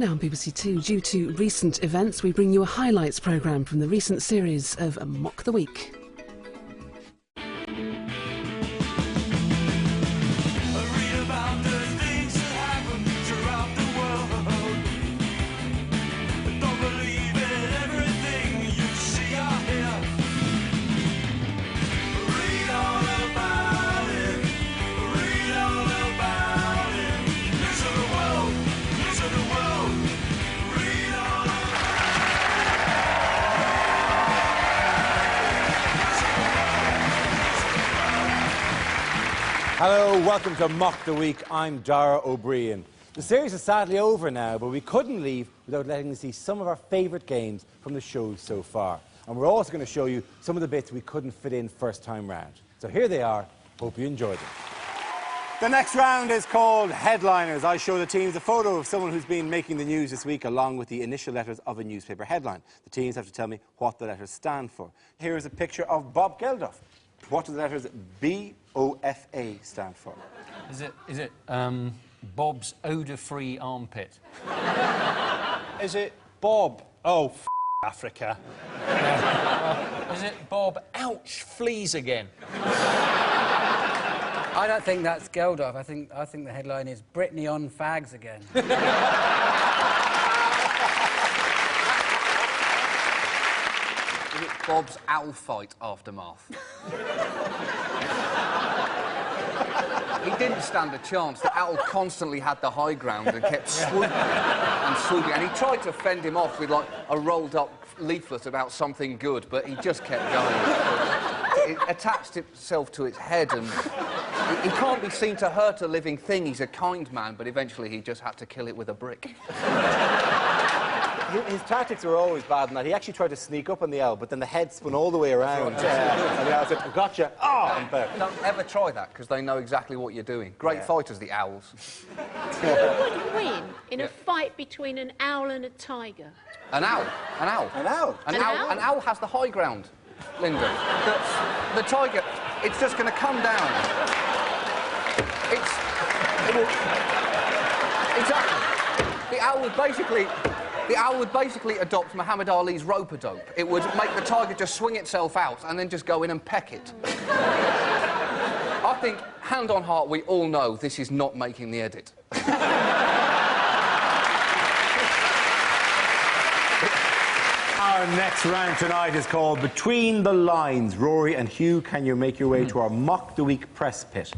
now on BBC Two. Due to recent events, we bring you a highlights programme from the recent series of Mock the Week. Hello, welcome to Mock the Week. I'm Dara O'Brien. The series is sadly over now, but we couldn't leave without letting you see some of our favourite games from the shows so far. And we're also going to show you some of the bits we couldn't fit in first time round. So here they are. Hope you enjoyed them. The next round is called Headliners. I show the teams a photo of someone who's been making the news this week along with the initial letters of a newspaper headline. The teams have to tell me what the letters stand for. Here is a picture of Bob Geldof. What do the letters B-O-F-A stand for? Is it Bob's odour-free armpit? Is it Bob? Oh, Africa. Is it Bob, ouch, fleas again? I don't think that's Geldof. I think the headline is Britney on fags again. Is it Bob's owl fight aftermath? He didn't stand a chance. The owl constantly had the high ground and kept swooping and swooping. And he tried to fend him off with, like, a rolled-up leaflet about something good, but he just kept going. It attached itself to its head, and he can't be seen to hurt a living thing. He's a kind man, but eventually he just had to kill it with a brick. His tactics were always bad in that he actually tried to sneak up on the owl, but then the head spun all the way around. And the owl said, gotcha, oh! Don't ever try that, because they know exactly what you're doing. Great fighters, the owls. Who would win in a fight between an owl and a tiger? An owl. An owl. An owl? An owl has the high ground, Linda. The tiger, it's just going to come down. Exactly. The owl would basically adopt Muhammad Ali's rope-a-dope. It would make the tiger just swing itself out and then just go in and peck it. I think, hand on heart, we all know this is not making the edit. Our next round tonight is called Between the Lines. Rory and Hugh, can you make your way to our Mock the Week press pit?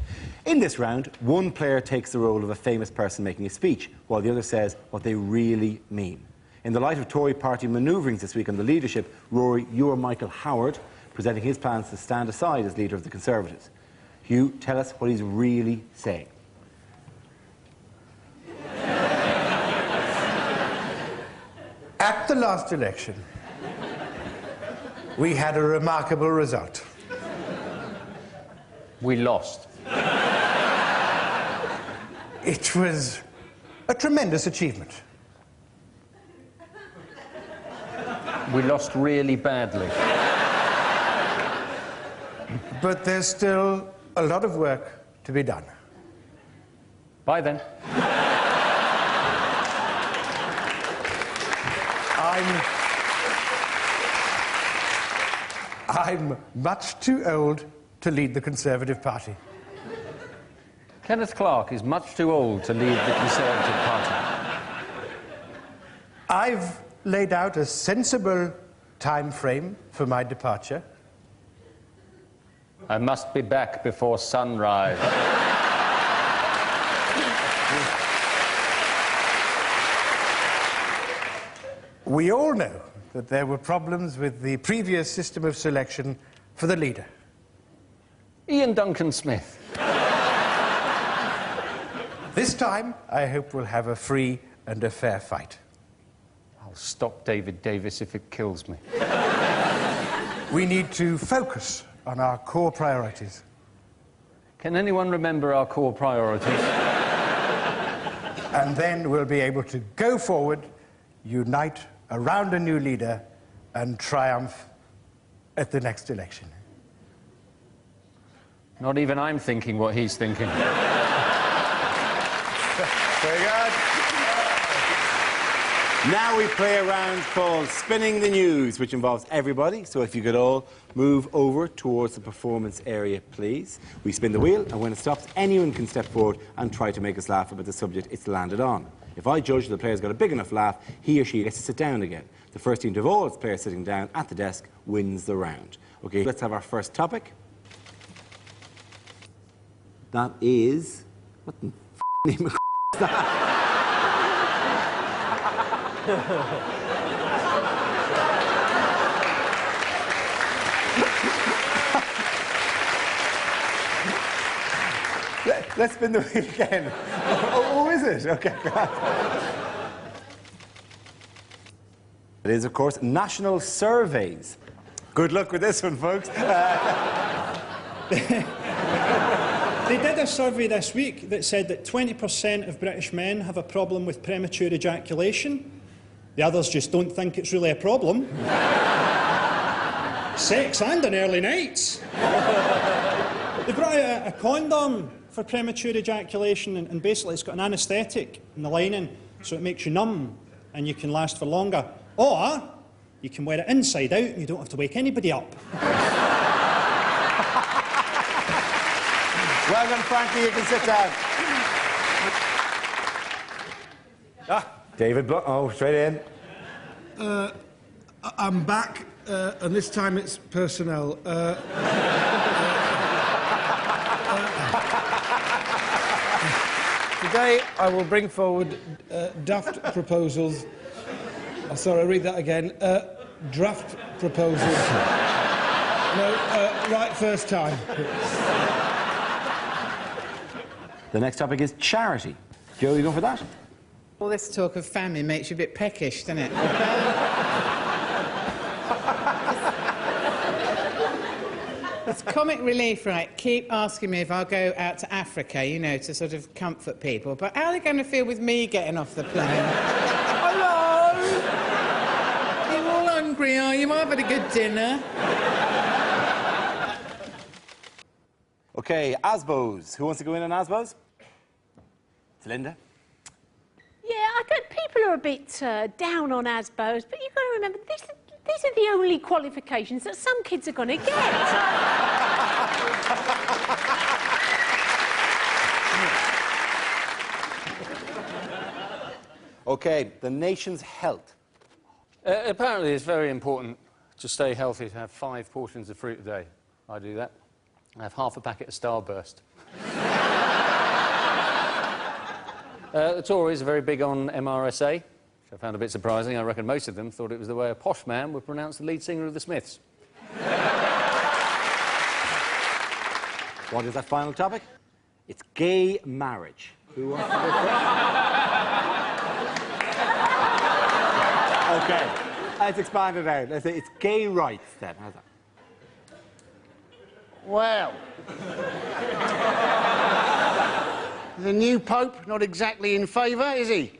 In this round, one player takes the role of a famous person making a speech, while the other says what they really mean. In the light of Tory party manoeuvrings this week on the leadership, Rory, you are Michael Howard, presenting his plans to stand aside as leader of the Conservatives. Hugh, tell us what he's really saying. At the last election, we had a remarkable result. We lost. It was a tremendous achievement. We lost really badly. But there's still a lot of work to be done. Bye then. I'm much too old to lead the Conservative Party. Kenneth Clarke is much too old to lead the Conservative Party. I've laid out a sensible time frame for my departure. I must be back before sunrise. We all know that there were problems with the previous system of selection for the leader. Ian Duncan Smith. This time, I hope we'll have a free and a fair fight. I'll stop David Davis if it kills me. We need to focus on our core priorities. Can anyone remember our core priorities? And then we'll be able to go forward, unite around a new leader, and triumph at the next election. Not even I'm thinking what he's thinking. Very good. Now we play a round called Spinning the News, which involves everybody. So if you could all move over towards the performance area, please. We spin the wheel, and when it stops, anyone can step forward and try to make us laugh about the subject it's landed on. If I judge the player's got a big enough laugh, he or she gets to sit down again. The first team to have all its players sitting down at the desk wins the round. OK, let's have our first topic. That is... What the name of is that? Let's spin the wheel again. Oh, is it? OK, great. It is, of course, national surveys. Good luck with this one, folks. They did a survey this week that said that 20% of British men have a problem with premature ejaculation. The others just don't think it's really a problem. Sex and on early nights. They brought out a condom for premature ejaculation, and basically it's got an anaesthetic in the lining, so it makes you numb and you can last for longer. Or you can wear it inside out and you don't have to wake anybody up. Well done, Frankie. You can sit down. David, oh, straight in. I'm back, and this time it's personnel. Today I will bring forward daft proposals. Oh, sorry, I'll read that again. Draft proposals. No, right first time. The next topic is charity. Joe, you going for that? All this talk of famine makes you a bit peckish, doesn't it? It's comic relief, right? Keep asking me if I'll go out to Africa, you know, to sort of comfort people. But how are they going to feel with me getting off the plane? Hello! You're all hungry, are you? I've had a good dinner. OK, ASBOs. Who wants to go in on ASBOs? It's Linda. Yeah, people are a bit down on ASBOs, but you've got to remember, these are the only qualifications that some kids are going to get. OK, the nation's health. Apparently it's very important to stay healthy to have 5 portions of fruit a day. I do that. I have half a packet of Starburst. The Tories are very big on MRSA, which I found a bit surprising. I reckon most of them thought it was the way a posh man would pronounce the lead singer of the Smiths. What is that final topic? It's gay marriage. Who wants to go first? OK, let's expand it out. Let's say it's gay rights, then. How's that? Well, the new Pope not exactly in favour, is he?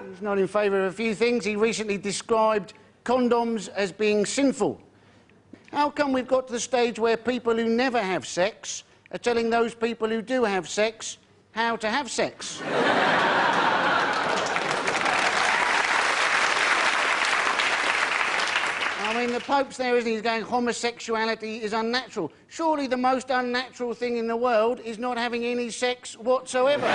He's not in favour of a few things. He recently described condoms as being sinful. How come we've got to the stage where people who never have sex are telling those people who do have sex how to have sex? I mean, the Pope's there, isn't he? He's going, homosexuality is unnatural. Surely the most unnatural thing in the world is not having any sex whatsoever.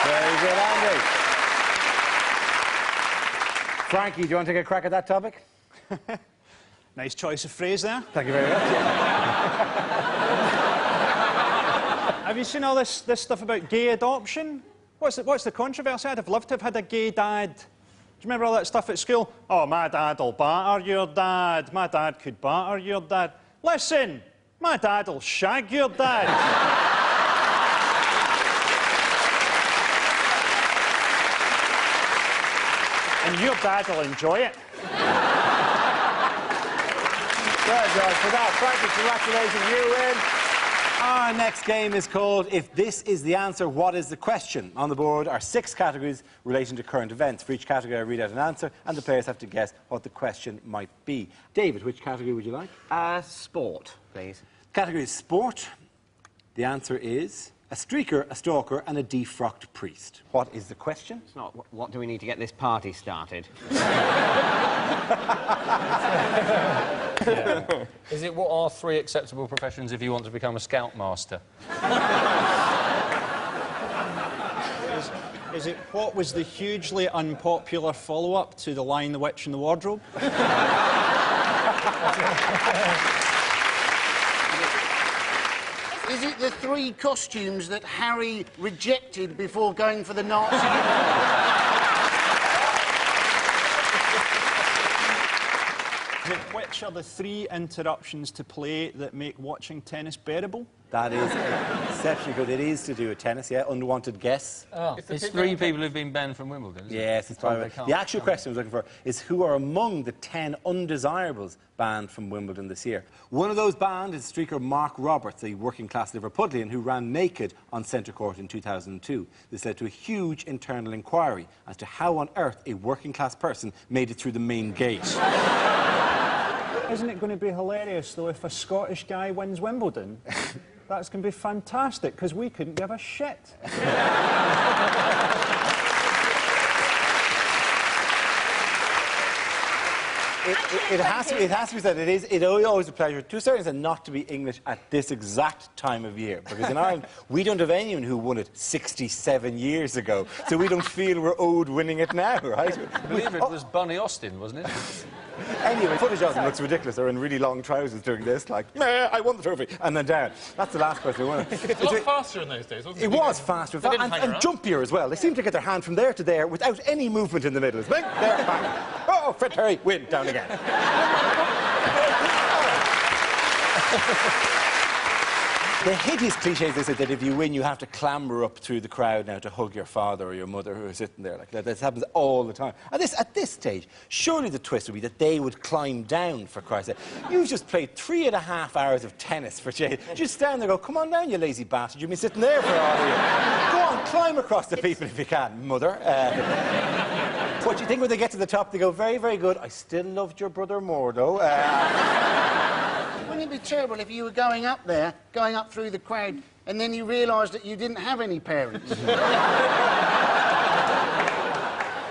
Very good, Andy. Frankie, do you want to take a crack at that topic? Nice choice of phrase there. Thank you very much. Have you seen all this stuff about gay adoption? What's the controversy? I'd have loved to have had a gay dad. Do you remember all that stuff at school? Oh, my dad'll batter your dad. My dad could batter your dad. Listen, my dad'll shag your dad. And your dad'll enjoy it. Well done for that. Frankie, congratulations, you win. Our next game is called If This Is the Answer, What Is the Question? On the board are 6 categories relating to current events. For each category, I read out an answer, and the players have to guess what the question might be. David, which category would you like? Sport, please. Category is sport. The answer is a streaker, a stalker, and a defrocked priest. What is the question? It's not, what do we need to get this party started? Yeah. Is it what are 3 acceptable professions if you want to become a scoutmaster? Is it what was the hugely unpopular follow-up to The Lion, the Witch and the Wardrobe? Is it the 3 costumes that Harry rejected before going for the Nazi? Which are the 3 interruptions to play that make watching tennis bearable? That is exceptionally good. It is to do with tennis, yeah. Unwanted guess. Oh, it's 3 people who've been banned from Wimbledon, isn't yes, it? it's probably the actual question I was looking for is who are among the 10 undesirables banned from Wimbledon this year. One of those banned is streaker Mark Roberts, a working-class Liverpudlian who ran naked on centre court in 2002. This led to a huge internal inquiry as to how on earth a working-class person made it through the main gate. Isn't it going to be hilarious, though, if a Scottish guy wins Wimbledon? That's going to be fantastic, because we couldn't give a shit. It has to be said, it always a pleasure, to a certain extent, not to be English at this exact time of year. Because in Ireland, we don't have anyone who won it 67 years ago, so we don't feel we're owed winning it now, right? I believe it was Bunny Austin, wasn't it? Anyway, footage of them looks ridiculous. They're in really long trousers doing this, like, meh, I won the trophy, and then down. That's the last person who won it. It's a lot faster in those days, wasn't it? It was faster, and jumpier as well. They seem to get their hand from there to there without any movement in the middle. It's bang, there, bang. Oh, Fred Perry, win, down again. The hideous cliché they said that if you win, you have to clamber up through the crowd now to hug your father or your mother who are sitting there like that. This happens all the time. At this stage, surely the twist would be that they would climb down, for Christ's sake. You've just played 3.5 hours of tennis for Jay. Just stand there and go, come on down, you lazy bastard. You've been sitting there for all year. Go on, climb across the people if you can, mother. What do you think when they get to the top? They go, very, very good. I still loved your brother more, though. Wouldn't it be terrible if you were going up there, going up through the crowd, and then you realised that you didn't have any parents?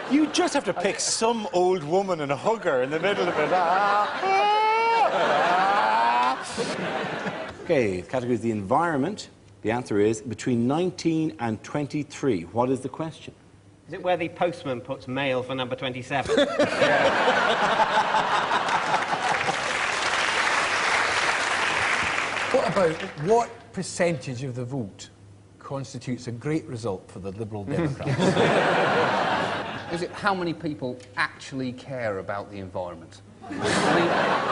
You just have to pick some old woman and hug her in the middle of it. OK, the category is the environment. The answer is between 19 and 23. What is the question? Is it where the postman puts mail for number 27? What percentage of the vote constitutes a great result for the Liberal Democrats? Is it how many people actually care about the environment? I mean,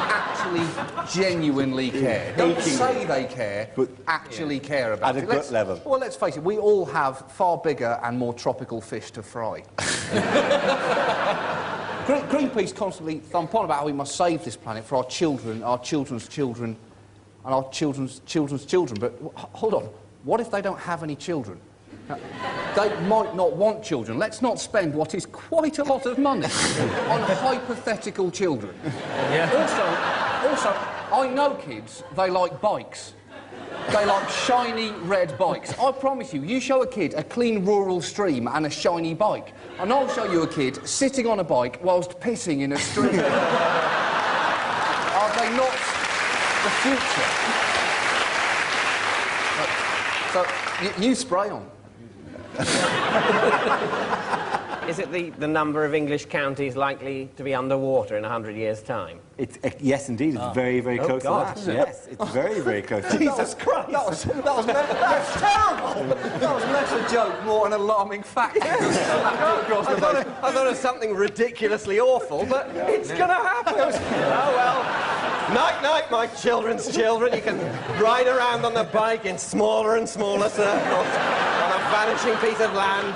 actually, genuinely care. Don't say they care, but actually care about it. At a gut level. Well, let's face it, we all have far bigger and more tropical fish to fry. Greenpeace constantly thump on about how we must save this planet for our children, our children's children, and our children's children's children. But hold on, what if they don't have any children? They might not want children. Let's not spend what is quite a lot of money on hypothetical children. Yeah. Also, I know kids, they like bikes. They like shiny red bikes. I promise you, you show a kid a clean rural stream and a shiny bike, and I'll show you a kid sitting on a bike whilst pissing in a stream. Are they not the future? So, you spray on. Is it the number of English counties likely to be underwater in 100 years' time? It's, yes, indeed. It's very, very close to that. Yes, it's very, very close. Jesus Christ! That's terrible! That was less a joke, more an alarming fact. I thought it was something ridiculously awful, but it's going to happen. Oh, well. Night-night, my children's children. You can ride around on the bike in smaller and smaller circles on a vanishing piece of land.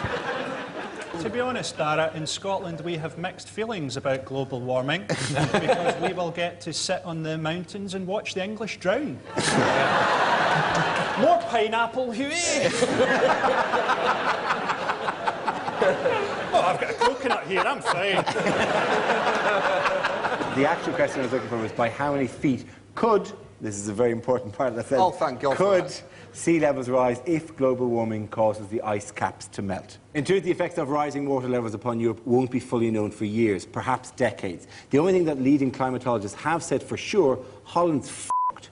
To be honest, Dara, in Scotland we have mixed feelings about global warming because we will get to sit on the mountains and watch the English drown. More pineapple, hooey! Oh, I've got a coconut here, I'm fine. The actual question I was looking for was by how many feet could This is a very important part of the film. Oh, thank God for Could that. sea levels rise if global warming causes the ice caps to melt? In truth, the effects of rising water levels upon Europe won't be fully known for years, perhaps decades. The only thing that leading climatologists have said for sure, Holland's f***ed.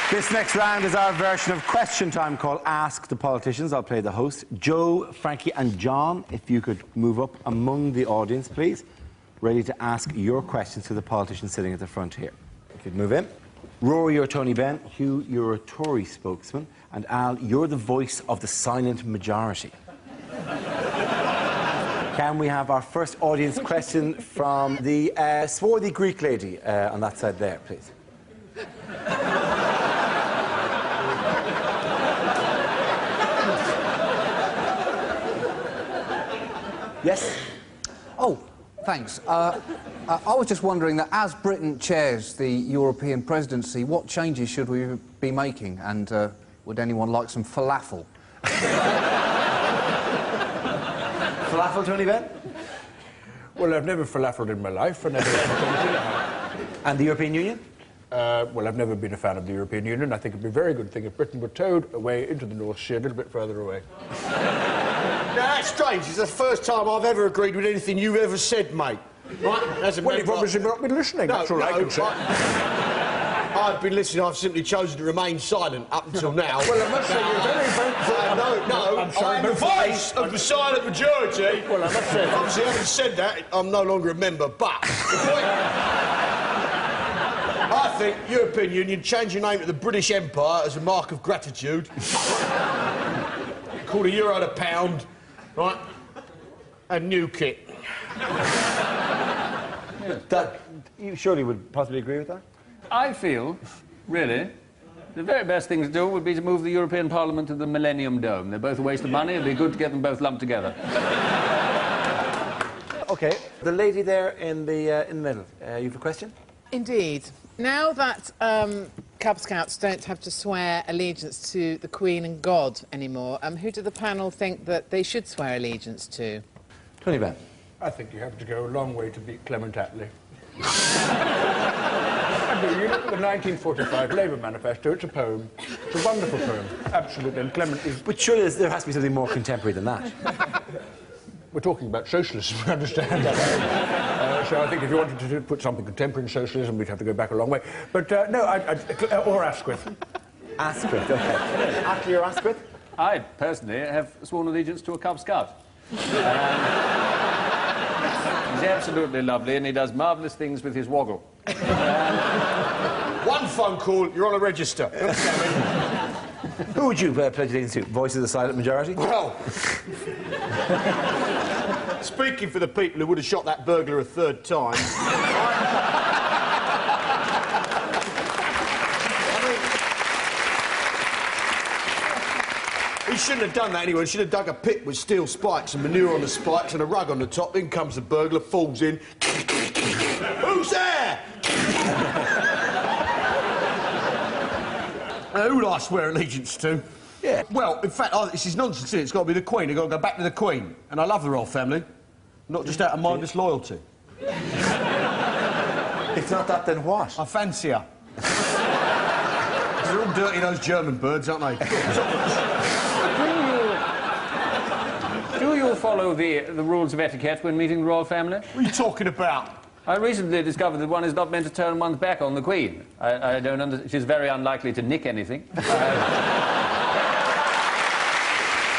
This next round is our version of Question Time called Ask the Politicians. I'll play the host. Joe, Frankie and John, if you could move up among the audience, please. Ready to ask your questions to the politicians sitting at the front here. You could move in. Rory, you're Tony Benn. Hugh, you're a Tory spokesman. And Al, you're the voice of the silent majority. Can we have our first audience question from the swarthy Greek lady on that side there, please? Yes? Oh, thanks. I was just wondering that as Britain chairs the European presidency, what changes should we be making? And would anyone like some falafel? Falafel, Tony Benn? Well, I've never falafeled in my life. And the European Union? Well, I've never been a fan of the European Union. I think it'd be a very good thing if Britain were towed away into the North Sea, a little bit further away. Now, that's strange. It's the first time I've ever agreed with anything you've ever said, mate. Right? Well, you've obviously not been listening. That's all I can say. I've been listening. I've simply chosen to remain silent up until now. Well, I must say you're very thankful. I'm sorry, I'm the voice of the silent majority. Well, I must say... Obviously, having said that, I'm no longer a member, but... I think European Union change your name to the British Empire as a mark of gratitude. Call the euro the pound, right? And new kit. That, you surely would possibly agree with that? I feel, really, the very best thing to do would be to move the European Parliament to the Millennium Dome. They're both a waste of money. It'd be good to get them both lumped together. OK, the lady there in the middle. You have a question? Indeed. Now that Cub Scouts don't have to swear allegiance to the Queen and God anymore, who do the panel think that they should swear allegiance to? Tony Benn. I think you have to go a long way to beat Clement Attlee. I do. You look at the 1945 Labour Manifesto, it's a poem. It's a wonderful poem. Absolutely. And Clement is... But surely there has to be something more contemporary than that. We're talking about socialism, I understand that. So I think if you wanted to put something contemporary in socialism, we'd have to go back a long way. But no, or Asquith. Asquith, OK. After your Asquith? I, personally, have sworn allegiance to a Cub Scout. He's absolutely lovely, and he does marvellous things with his woggle. One phone call, you're on a register. Who would you pledge allegiance to? Voice of the silent majority? Well, speaking for the people who would have shot that burglar a third time... He shouldn't have done that anyway. He should have dug a pit with steel spikes and manure on the spikes and a rug on the top. In comes the burglar, falls in. Who's there? Who would I swear allegiance to? Yeah. Well, in fact, this is nonsense, isn't it? It's got to be the Queen. I've got to go back to the Queen. And I love the royal family. Not just out of mindless loyalty. If not that, then what? I fancy her. They're all dirty, those German birds, aren't they? Do you follow the rules of etiquette when meeting the royal family? What are you talking about? I recently discovered that one is not meant to turn one's back on the Queen. I don't understand. She's very unlikely to nick anything.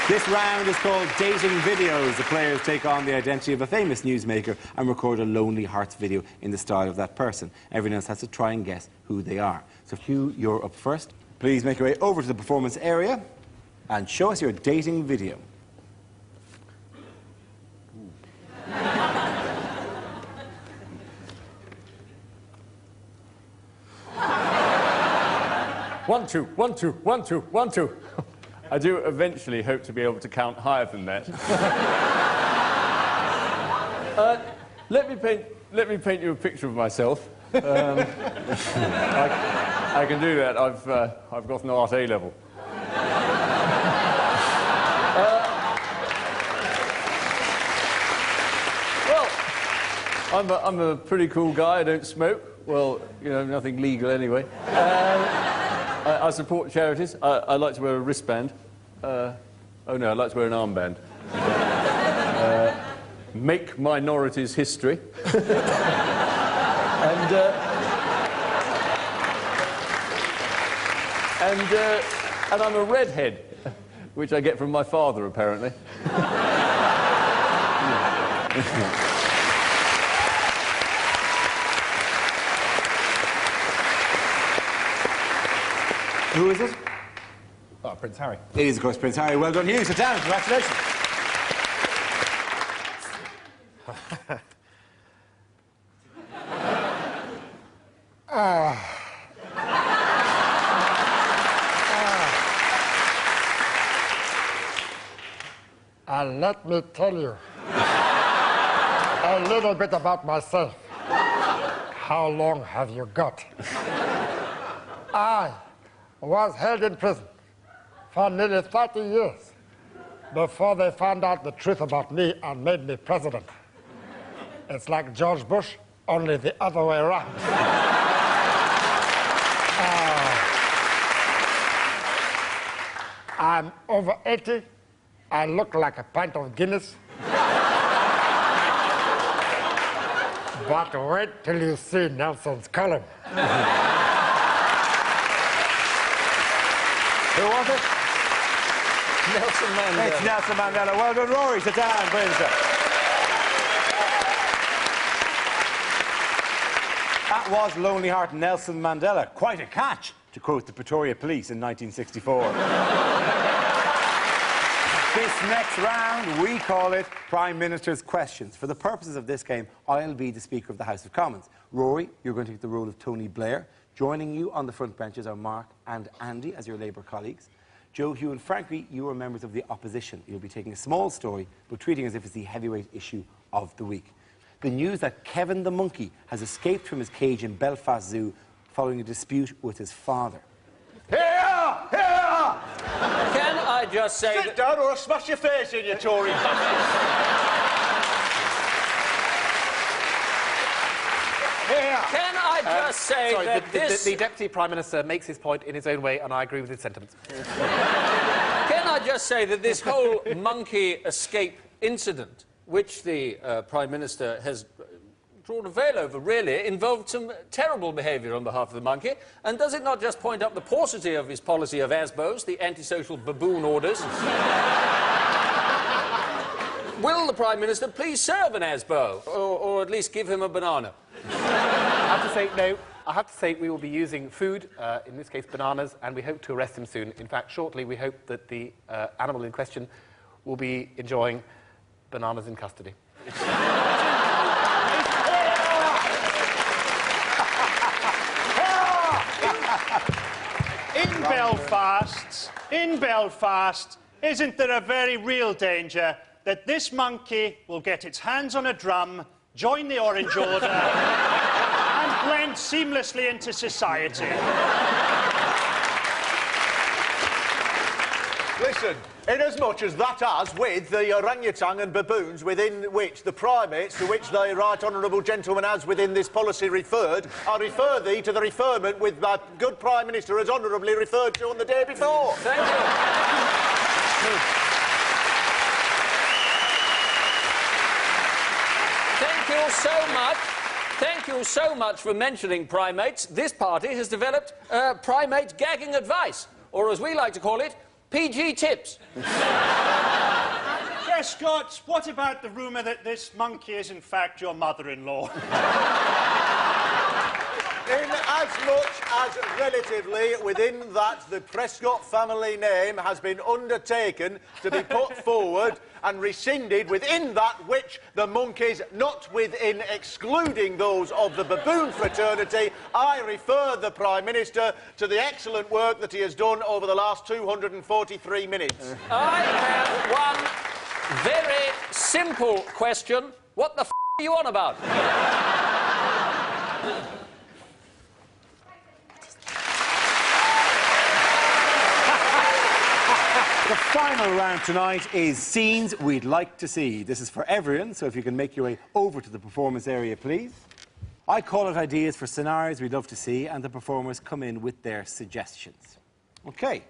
This round is called Dating Videos. The players take on the identity of a famous newsmaker and record a Lonely Hearts video in the style of that person. Everyone else has to try and guess who they are. So, Hugh, you're up first. Please make your way over to the performance area and show us your dating video. One, two, 1, 2, 1, 2, 1, 2. I do eventually hope to be able to count higher than that. Let me paint you a picture of myself. I can do that. I've got an art A level. Well, I'm a pretty cool guy. I don't smoke. Well, you know, nothing legal anyway. I support charities. I like to wear a wristband. Oh no, I like to wear an armband. Make minorities history. And I'm a redhead, which I get from my father, apparently. Who is it? Oh, Prince Harry. It is, of course, Prince Harry. Well done, Hugh. Sit down. Congratulations. And let me tell you a little bit about myself. How long have you got? I was held in prison for nearly 30 years before they found out the truth about me and made me president. It's like George Bush, only the other way around. I'm over 80. I look like a pint of Guinness. But wait till you see Nelson's column. Who was it? Nelson Mandela. It's Nelson Mandela. Well done, Rory. Sit down, Prince. That was Lonely Heart Nelson Mandela. Quite a catch, to quote the Pretoria Police in 1964. This next round, we call it Prime Minister's Questions. For the purposes of this game, I'll be the Speaker of the House of Commons. Rory, you're going to take the role of Tony Blair. Joining you on the front benches are Mark and Andy as your Labour colleagues. Joe, Hugh and Frankie, you are members of the opposition. You'll be taking a small story, but treating it as if it's the heavyweight issue of the week. The news that Kevin the monkey has escaped from his cage in Belfast Zoo following a dispute with his father. Here! Here! Can I just say... Sit down or I'll smash your face in, you Tory bastards! Here! Can I just say sorry, that the Deputy Prime Minister makes his point in his own way, and I agree with his sentiments. Can I just say that this whole monkey escape incident, which the Prime Minister has drawn a veil over, really, involved some terrible behaviour on behalf of the monkey, and does it not just point up the paucity of his policy of ASBOs, the antisocial baboon orders? Will the Prime Minister please serve an ASBO, or at least give him a banana? I have to say, no, I have to say we will be using food, in this case bananas, and we hope to arrest him soon. In fact, shortly we hope that the animal in question will be enjoying bananas in custody. In Belfast, isn't there a very real danger that this monkey will get its hands on a drum, join the Orange Order, and blend seamlessly into society? Listen, inasmuch as that has with the orangutan and baboons within which the primates to which the right honourable gentleman has within this policy referred, I refer thee to the referment with the good Prime Minister as honourably referred to on the day before. Thank you. Thank you so much. Thank you so much for mentioning primates. This party has developed primate gagging advice, or as we like to call it, PG tips. Prescott, what about the rumour that this monkey is in fact your mother-in-law? In as much as relatively within that the Prescott family name has been undertaken to be put forward and rescinded within that which the monkeys, not within excluding those of the baboon fraternity, I refer the Prime Minister to the excellent work that he has done over the last 243 minutes. I have one very simple question. What the f*** are you on about? The Final round tonight is Scenes We'd Like to See. This is for everyone, so if you can make your way over to the performance area, please. I call out ideas for scenarios we'd love to see, and the performers come in with their suggestions. OK.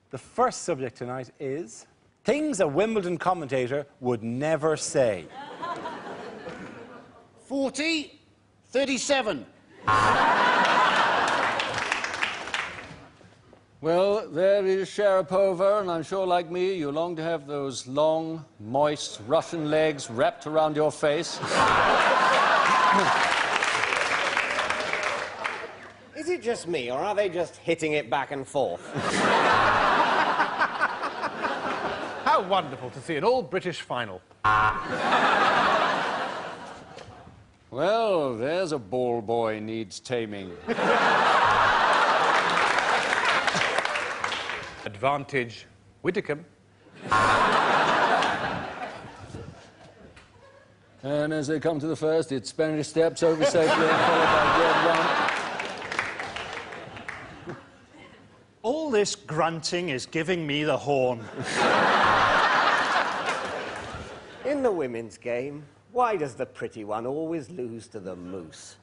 The first subject tonight is things a Wimbledon commentator would never say. 40, 37. Well, there is Sharapova, and I'm sure, like me, you long to have those long, moist Russian legs wrapped around your face. Is it just me, or are they just hitting it back and forth? How wonderful to see an all-British final. Well, there's a ball boy needs taming. Advantage Widdicombe. And as they come to the first, it's Spanish steps over safely, followed by Red one. All this grunting is giving me the horn. In the women's game, why does the pretty one always lose to the moose?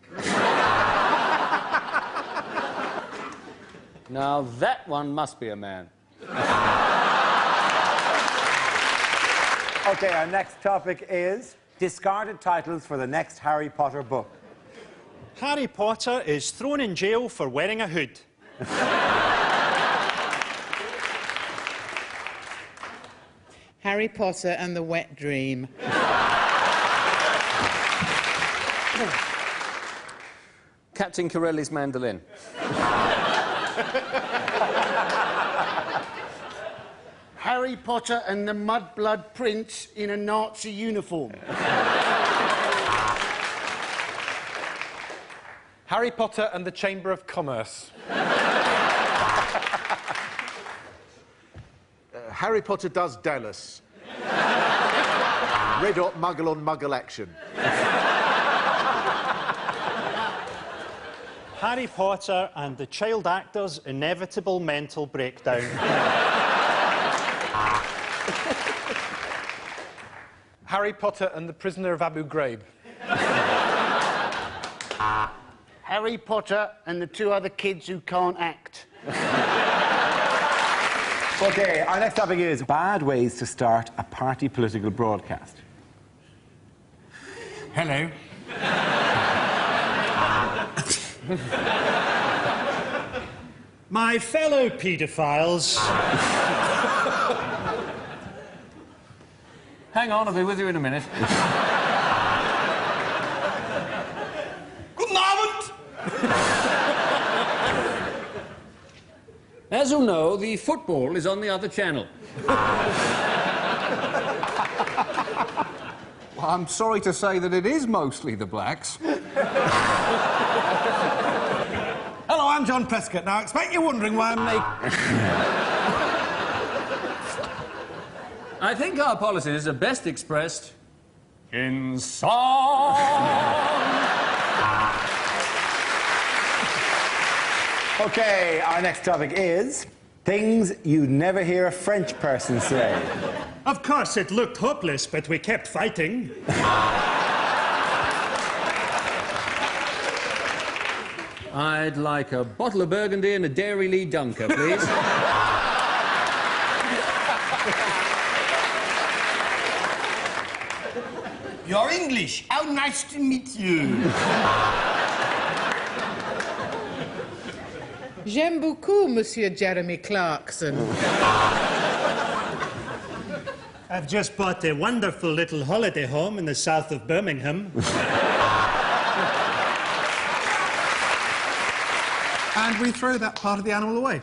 Now, that one must be a man. OK, our next topic is discarded titles for the next Harry Potter book. Harry Potter is thrown in jail for wearing a hood. Harry Potter and the Wet Dream. Captain Corelli's mandolin. Harry Potter and the Mudblood Prince in a Nazi uniform. Harry Potter and the Chamber of Commerce. Harry Potter does Dallas. Red hot muggle on muggle action. Harry Potter and the child actor's inevitable mental breakdown. Harry Potter and the Prisoner of Abu Ghraib. Harry Potter and the two other kids who can't act. OK, our next topic is bad ways to start a party political broadcast. Hello. My fellow paedophiles. Hang on, I'll be with you in a minute. Guten Abend! As you know, the football is on the other channel. Well, I'm sorry to say that it is mostly the blacks. Hello, I'm John Prescott. Now, I expect you're wondering why I'm making... I think our policies are best expressed in song. OK, our next topic is things you'd never hear a French person say. Of course, it looked hopeless, but we kept fighting. I'd like a bottle of Burgundy and a Dairy Lee Dunker, please. You're English. How nice to meet you. J'aime beaucoup, Monsieur Jeremy Clarkson. I've just bought a wonderful little holiday home in the south of Birmingham. And we throw that part of the animal away.